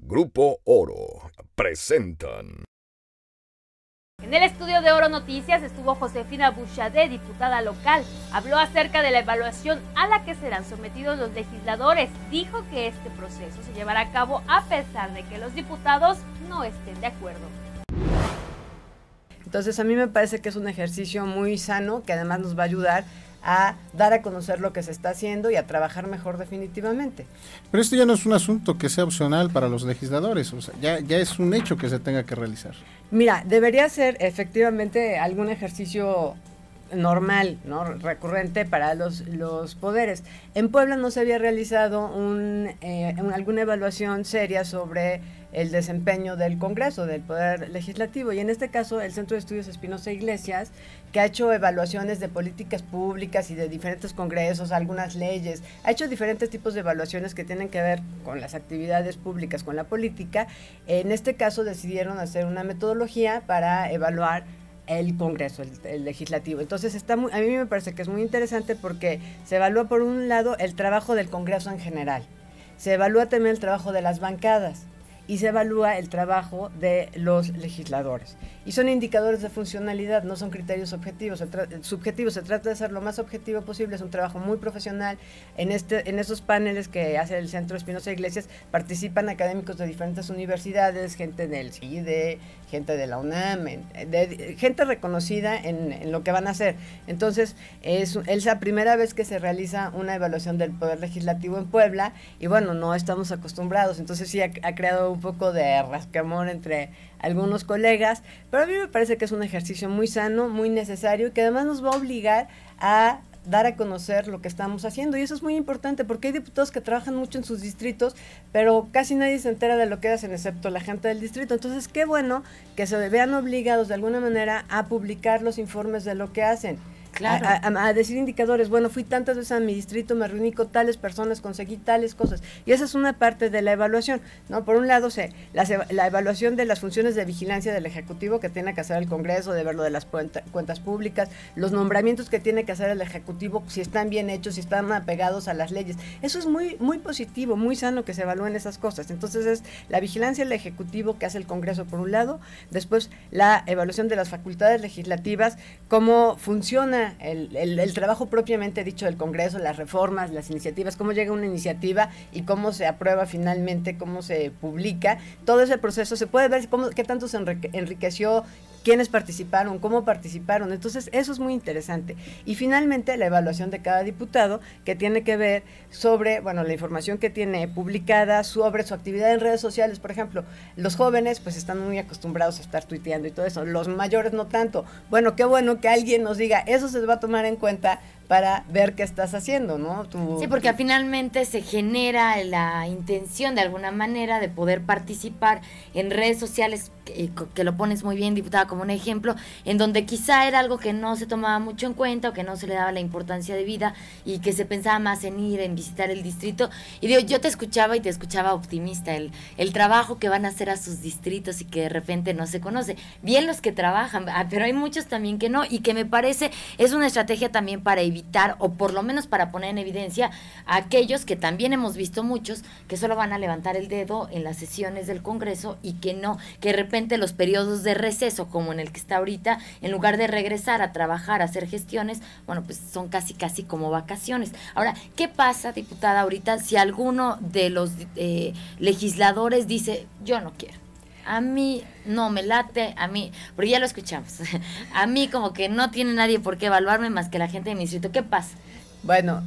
Grupo Oro presentan. En el estudio de Oro Noticias estuvo Josefina Bouchardé, diputada local. Habló acerca de la evaluación a la que serán sometidos los legisladores. Dijo que este proceso se llevará a cabo a pesar de que los diputados no estén de acuerdo. Entonces a mí me parece que es un ejercicio muy sano, que además nos va a ayudar a dar a conocer lo que se está haciendo y a trabajar mejor definitivamente. Pero esto ya no es un asunto que sea opcional para los legisladores, o sea, ya es un hecho que se tenga que realizar. Mira, debería ser efectivamente algún ejercicio normal, ¿no? Recurrente para los poderes. En Puebla no se había realizado alguna evaluación seria sobre el desempeño del Congreso, del Poder Legislativo, y en este caso el Centro de Estudios Espinosa Iglesias, que ha hecho evaluaciones de políticas públicas y de diferentes congresos, algunas leyes, ha hecho diferentes tipos de evaluaciones que tienen que ver con las actividades públicas, con la política. En este caso decidieron hacer una metodología para evaluar el Congreso, el Legislativo. Entonces a mí me parece que es muy interesante porque se evalúa por un lado el trabajo del Congreso en general, se evalúa también el trabajo de las bancadas y se evalúa el trabajo de los legisladores. Y son indicadores de funcionalidad, no son criterios subjetivos, se trata de ser lo más objetivo posible, es un trabajo muy profesional. En estos paneles que hace el Centro Espinosa Iglesias participan académicos de diferentes universidades, gente del CIDE, gente de la UNAM, gente reconocida en lo que van a hacer. Entonces, es la primera vez que se realiza una evaluación del Poder Legislativo en Puebla, y bueno, no estamos acostumbrados, entonces sí ha creado un poco de rascamón entre algunos colegas, pero a mí me parece que es un ejercicio muy sano, muy necesario, y que además nos va a obligar a dar a conocer lo que estamos haciendo, y eso es muy importante porque hay diputados que trabajan mucho en sus distritos, pero casi nadie se entera de lo que hacen excepto la gente del distrito. Entonces qué bueno que se vean obligados de alguna manera a publicar los informes de lo que hacen. Claro. A decir indicadores, bueno, fui tantas veces a mi distrito, me reuní con tales personas, conseguí tales cosas, y esa es una parte de la evaluación, ¿no? Por un lado, la evaluación de las funciones de vigilancia del Ejecutivo que tiene que hacer el Congreso, de ver lo de las cuentas públicas, los nombramientos que tiene que hacer el Ejecutivo, si están bien hechos, si están apegados a las leyes. Eso es muy, muy positivo, muy sano que se evalúen esas cosas. Entonces es la vigilancia del Ejecutivo que hace el Congreso por un lado, después la evaluación de las facultades legislativas, cómo funciona el trabajo propiamente dicho del Congreso, las reformas, las iniciativas, cómo llega una iniciativa y cómo se aprueba finalmente, cómo se publica. Todo ese proceso se puede ver qué tanto se enriqueció, quiénes participaron, cómo participaron. Entonces eso es muy interesante. Y finalmente la evaluación de cada diputado, que tiene que ver sobre, bueno, la información que tiene publicada, sobre su actividad en redes sociales. Por ejemplo, los jóvenes pues están muy acostumbrados a estar tuiteando y todo eso, los mayores no tanto. Bueno, qué bueno que alguien nos diga, eso se va a tomar en cuenta para ver qué estás haciendo, ¿no? Sí, porque finalmente se genera la intención de alguna manera de poder participar en redes sociales, que lo pones muy bien, diputada, como un ejemplo, en donde quizá era algo que no se tomaba mucho en cuenta o que no se le daba la importancia de vida y que se pensaba más en ir, en visitar el distrito. Y digo, yo te escuchaba y te escuchaba optimista, el trabajo que van a hacer a sus distritos y que de repente no se conoce. Bien los que trabajan, pero hay muchos también que no, y que me parece es una estrategia también para evitar, o por lo menos para poner en evidencia a aquellos que también hemos visto muchos que solo van a levantar el dedo en las sesiones del Congreso y que no, que de repente los periodos de receso como en el que está ahorita, en lugar de regresar a trabajar, a hacer gestiones, bueno, pues son casi como vacaciones. Ahora, ¿qué pasa, diputada, ahorita si alguno de los legisladores dice, yo no quiero? A mí no me late, a mí, porque ya lo escuchamos, a mí como que no tiene nadie por qué evaluarme más que la gente de mi distrito. ¿Qué pasa? Bueno,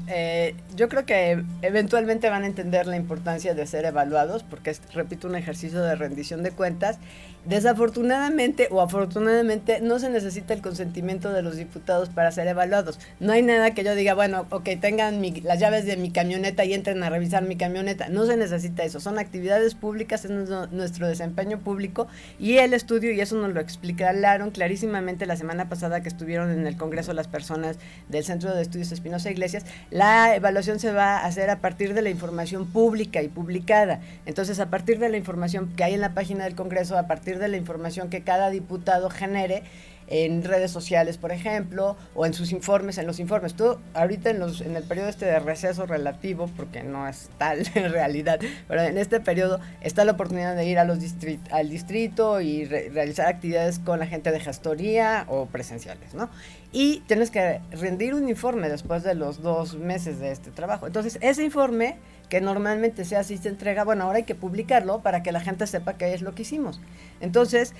yo creo que eventualmente van a entender la importancia de ser evaluados, porque es, repito, un ejercicio de rendición de cuentas. Desafortunadamente o afortunadamente no se necesita el consentimiento de los diputados para ser evaluados. No hay nada que yo diga, bueno, ok, tengan las llaves de mi camioneta y entren a revisar mi camioneta. No se necesita eso, son actividades públicas, es nuestro desempeño público, y el estudio, y eso nos lo explicaron clarísimamente la semana pasada que estuvieron en el Congreso las personas del Centro de Estudios Espinosa Iglesias. La evaluación se va a hacer a partir de la información pública y publicada. Entonces, a partir de la información que hay en la página del Congreso, a partir de la información que cada diputado genere, en redes sociales, por ejemplo, o en sus informes, en los informes. Tú ahorita en el periodo de receso relativo, porque no es tal en realidad, pero en este periodo está la oportunidad de ir a al distrito y realizar actividades con la gente de gestoría o presenciales, ¿no? Y tienes que rendir un informe después de los 2 meses de este trabajo. Entonces, ese informe, que normalmente se hace y se entrega, bueno, ahora hay que publicarlo para que la gente sepa qué es lo que hicimos. Entonces,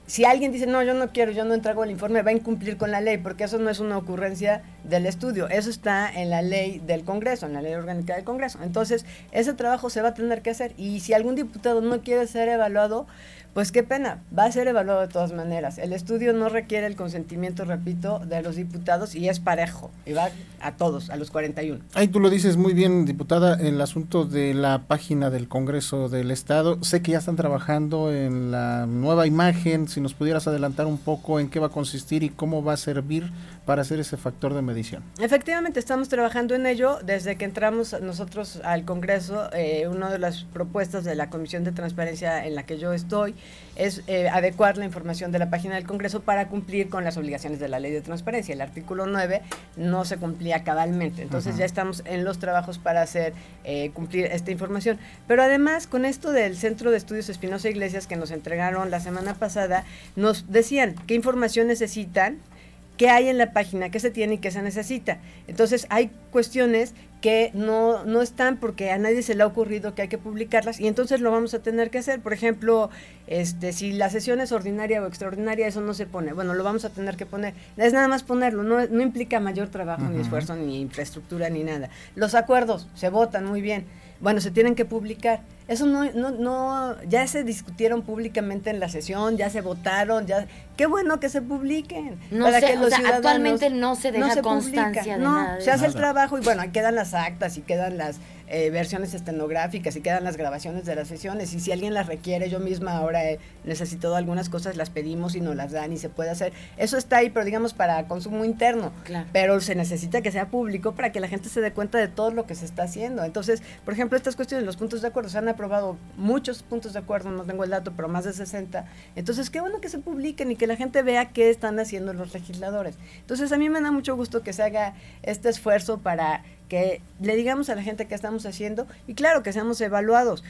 si alguien dice, no, yo no quiero, yo no entrego el informe, va a incumplir con la ley, porque eso no es una ocurrencia del estudio, eso está en la ley del Congreso, en la ley orgánica del Congreso. Entonces, ese trabajo se va a tener que hacer, y si algún diputado no quiere ser evaluado, pues qué pena, va a ser evaluado de todas maneras. El estudio no requiere el consentimiento, repito, de los diputados, y es parejo, y va a todos, a los 41. Ahí tú lo dices muy bien, diputada, el asunto de la página del Congreso del Estado. Sé que ya están trabajando en la nueva imagen. Si nos pudieras adelantar un poco en qué va a consistir y cómo va a servir para hacer ese factor de medición. Efectivamente, estamos trabajando en ello. Desde que entramos nosotros al Congreso, una de las propuestas de la Comisión de Transparencia en la que yo estoy es adecuar la información de la página del Congreso para cumplir con las obligaciones de la Ley de Transparencia. El artículo 9 no se cumplía cabalmente, entonces ya estamos en los trabajos para hacer cumplir esta información. Pero además, con esto del Centro de Estudios Espinosa Iglesias que nos entregaron la semana pasada, nos decían qué información necesitan, qué hay en la página, qué se tiene y qué se necesita. Entonces hay cuestiones que no están porque a nadie se le ha ocurrido que hay que publicarlas, y entonces lo vamos a tener que hacer. Por ejemplo, si la sesión es ordinaria o extraordinaria, eso no se pone. Bueno, lo vamos a tener que poner. Es nada más ponerlo, no implica mayor trabajo, ni esfuerzo, ni infraestructura, ni nada. Los acuerdos se votan muy bien. Bueno, se tienen que publicar. Eso ya se discutieron públicamente en la sesión, ya se votaron, qué bueno que se publiquen. Para que los ciudadanos, actualmente no se deja constancia de nada. Se hace el trabajo y bueno, ahí quedan las actas y quedan las versiones estenográficas y quedan las grabaciones de las sesiones, y si alguien las requiere, yo misma ahora he necesitado algunas cosas, las pedimos y nos las dan y se puede hacer. Eso está ahí, pero digamos para consumo interno. Claro. Pero se necesita que sea público para que la gente se dé cuenta de todo lo que se está haciendo. Entonces, por ejemplo, estas cuestiones, los puntos de acuerdo, se han aprobado muchos puntos de acuerdo, no tengo el dato, pero más de 60. Entonces, qué bueno que se publiquen y que la gente vea qué están haciendo los legisladores. Entonces, a mí me da mucho gusto que se haga este esfuerzo para que le digamos a la gente qué estamos haciendo, y claro, que seamos evaluados.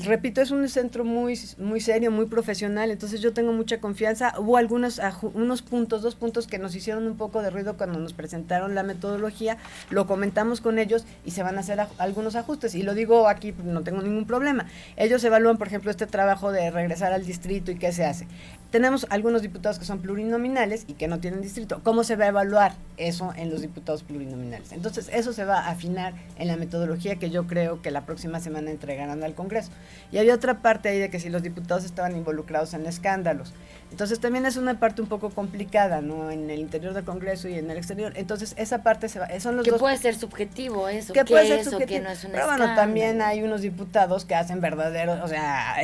Repito, es un centro muy serio, muy profesional, entonces yo tengo mucha confianza. Hubo dos puntos que nos hicieron un poco de ruido cuando nos presentaron la metodología, lo comentamos con ellos y se van a hacer algunos ajustes, y lo digo aquí, no tengo ningún problema. Ellos evalúan, por ejemplo, este trabajo de regresar al distrito y qué se hace. Tenemos algunos diputados que son plurinominales y que no tienen distrito. ¿Cómo se va a evaluar eso en los diputados plurinominales? Entonces, eso se va a afinar en la metodología que yo creo que la próxima semana entregarán al Congreso. Y había otra parte ahí de que si los diputados estaban involucrados en escándalos. Entonces, también es una parte un poco complicada, ¿no? En el interior del Congreso y en el exterior. Entonces, esa parte se va. Son los que dos. Puede ser subjetivo eso. Que puede ser subjetivo, que no es un escándalo. Pero bueno, también hay unos diputados que hacen verdadero, o sea,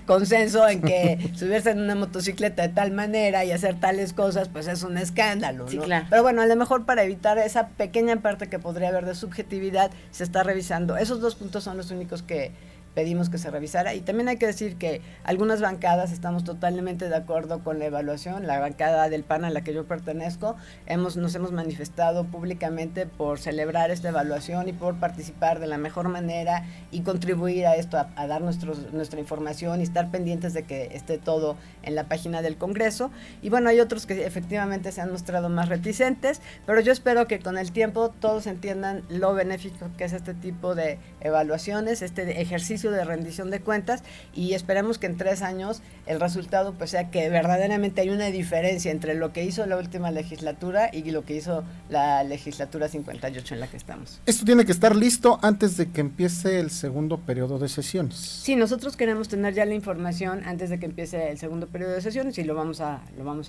consenso en que subirse en una motocicleta de tal manera y hacer tales cosas, pues es un escándalo, ¿no? Sí, claro. Pero bueno, a lo mejor para evitar esa pequeña parte que podría haber de subjetividad, se está revisando. Esos 2 puntos son los únicos que pedimos que se revisara, y también hay que decir que algunas bancadas estamos totalmente de acuerdo con la evaluación. La bancada del PAN a la que yo pertenezco nos hemos manifestado públicamente por celebrar esta evaluación y por participar de la mejor manera y contribuir a esto, a dar nuestra información y estar pendientes de que esté todo en la página del Congreso. Y bueno, hay otros que efectivamente se han mostrado más reticentes, pero yo espero que con el tiempo todos entiendan lo benéfico que es este tipo de evaluaciones, este ejercicio de rendición de cuentas, y esperemos que en 3 años el resultado pues sea que verdaderamente hay una diferencia entre lo que hizo la última legislatura y lo que hizo la legislatura 58 en la que estamos. Esto tiene que estar listo antes de que empiece el segundo periodo de sesiones. Sí, nosotros queremos tener ya la información antes de que empiece el segundo periodo de sesiones, y lo vamos a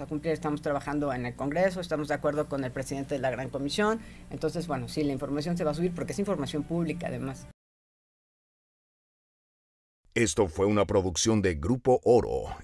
cumplir. Estamos trabajando en el Congreso, estamos de acuerdo con el presidente de la Gran Comisión. Entonces, bueno, sí, la información se va a subir porque es información pública además. Esto fue una producción de Grupo Oro.